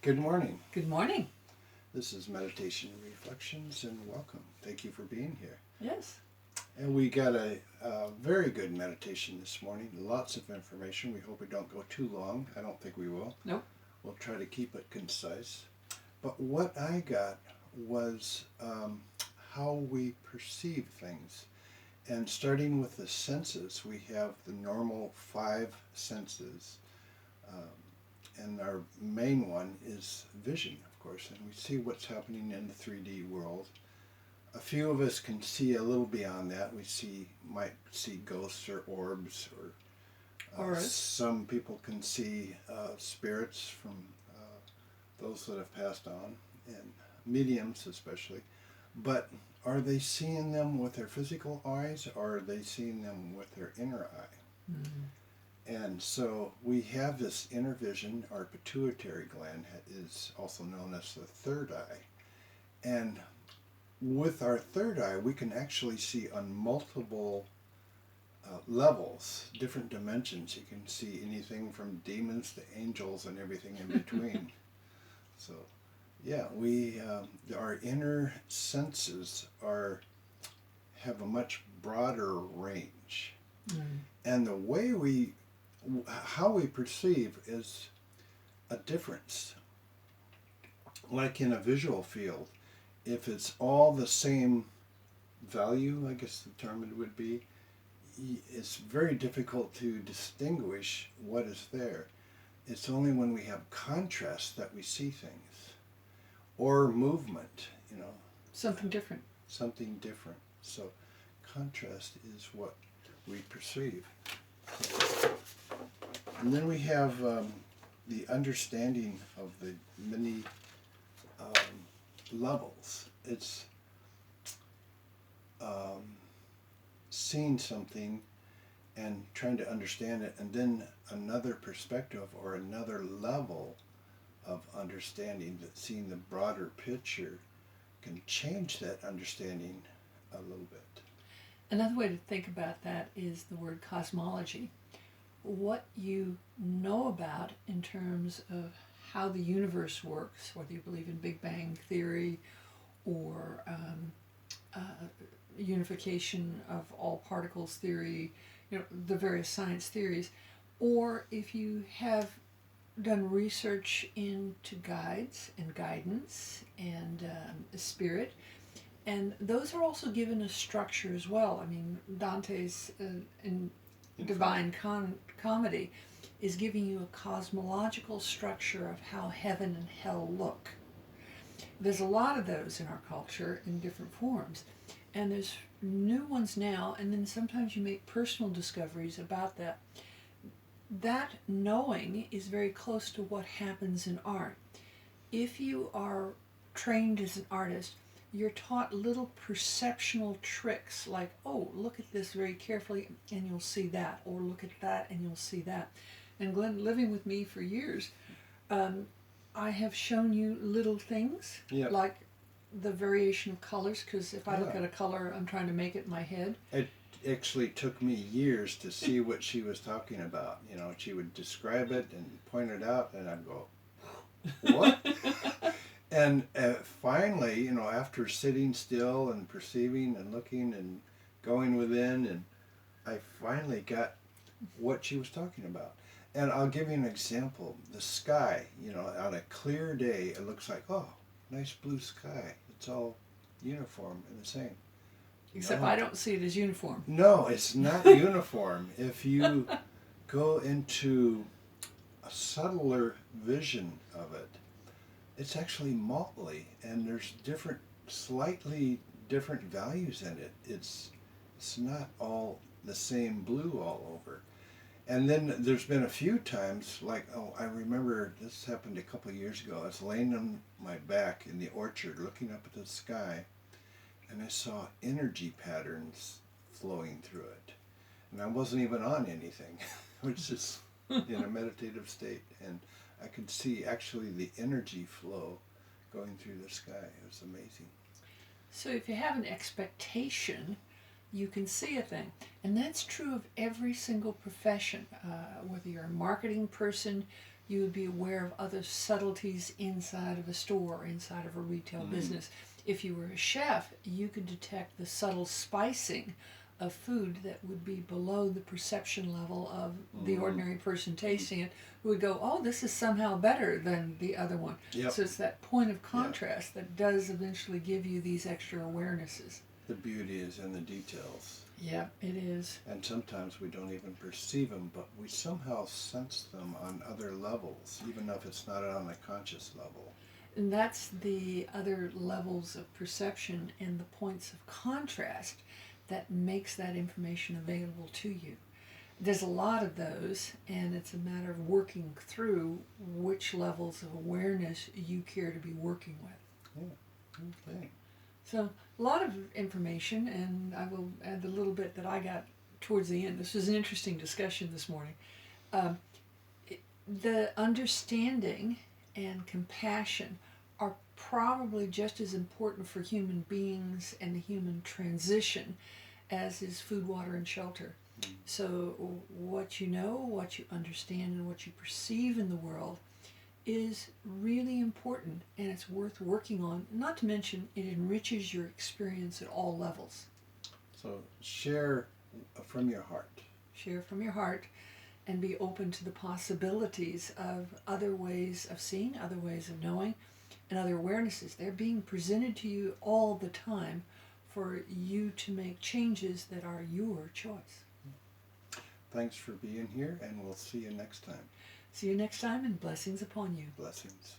Good morning. Good morning. This is Meditation Reflections, and welcome. Thank you for being here. Yes. And we got a very good meditation this morning. Lots of information. We hope we don't go too long. I don't think we will. Nope. We'll try to keep it concise. But what I got was how we perceive things. And starting with the senses, we have the normal five senses. And our main one is vision, of course, and we see what's happening in the 3D world. A few of us can see a little beyond that. Might see ghosts or orbs, or some people can see spirits from those that have passed on, and mediums especially. But are they seeing them with their physical eyes, or are they seeing them with their inner eye? Mm-hmm. And so we have this inner vision. Our pituitary gland is also known as the third eye. And with our third eye, we can actually see on multiple levels, different dimensions. You can see anything from demons to angels and everything in between. So, yeah, our inner senses have a much broader range. Mm. And the way how we perceive is a difference. Like in a visual field, if it's all the same value, I guess the term it would be, it's very difficult to distinguish what is there. It's only when we have contrast that we see things. Or movement, Something different. Something different. So contrast is what we perceive. And then we have the understanding of the many levels. It's seeing something and trying to understand it, and then another perspective or another level of understanding, that seeing the broader picture can change that understanding a little bit. Another way to think about that is the word cosmology. What you know about in terms of how the universe works, whether you believe in Big Bang Theory or unification of all particles theory, the various science theories, or if you have done research into guides and guidance and spirit, and those are also given a structure as well. I mean, Dante's in Divine Comedy is giving you a cosmological structure of how heaven and hell look. There's a lot of those in our culture in different forms, and there's new ones now, and then sometimes you make personal discoveries about that. That knowing is very close to what happens in art. If you are trained as an artist, you're taught little perceptual tricks like, oh, look at this very carefully and you'll see that, or look at that and you'll see that. And Glenn, living with me for years, I have shown you little things, like the variation of colors, because if I look at a color, I'm trying to make it in my head. It actually took me years to see what she was talking about. She would describe it and point it out, and I'd go, what? And finally, after sitting still and perceiving and looking and going within, and I finally got what she was talking about. And I'll give you an example. The sky, on a clear day, it looks like, oh, nice blue sky. It's all uniform and the same. Except I don't see it as uniform. No, it's not uniform. If you go into a subtler vision of it, it's actually motley, and there's slightly different values in it. It's not all the same blue all over. And then there's been a few times, I remember this happened a couple of years ago. I was laying on my back in the orchard looking up at the sky, and I saw energy patterns flowing through it. And I wasn't even on anything. I was just in a meditative state, and I could see actually the energy flow going through the sky. It was amazing. So if you have an expectation, you can see a thing. And that's true of every single profession. Whether you're a marketing person, You would be aware of other subtleties inside of a store, inside of a retail business. If you were a chef, you could detect the subtle spicing of food that would be below the perception level of the ordinary person tasting it, who would go, oh, this is somehow better than the other one. Yep. So it's that point of contrast that does eventually give you these extra awarenesses. The beauty is in the details. Yeah, it is. And sometimes we don't even perceive them, but we somehow sense them on other levels, even if it's not on a conscious level. And that's the other levels of perception and the points of contrast that makes that information available to you. There's a lot of those, and it's a matter of working through which levels of awareness you care to be working with. Yeah. Okay. So a lot of information, and I will add the little bit that I got towards the end. This was an interesting discussion this morning. The understanding and compassion are probably just as important for human beings and the human transition as is food, water, and shelter. So what you know, what you understand, and what you perceive in the world is really important, and it's worth working on. Not to mention, it enriches your experience at all levels. So share from your heart. Share from your heart and be open to the possibilities of other ways of seeing, other ways of knowing, and other awarenesses. They're being presented to you all the time for you to make changes that are your choice. Thanks for being here, and we'll see you next time. See you next time, and blessings upon you. Blessings.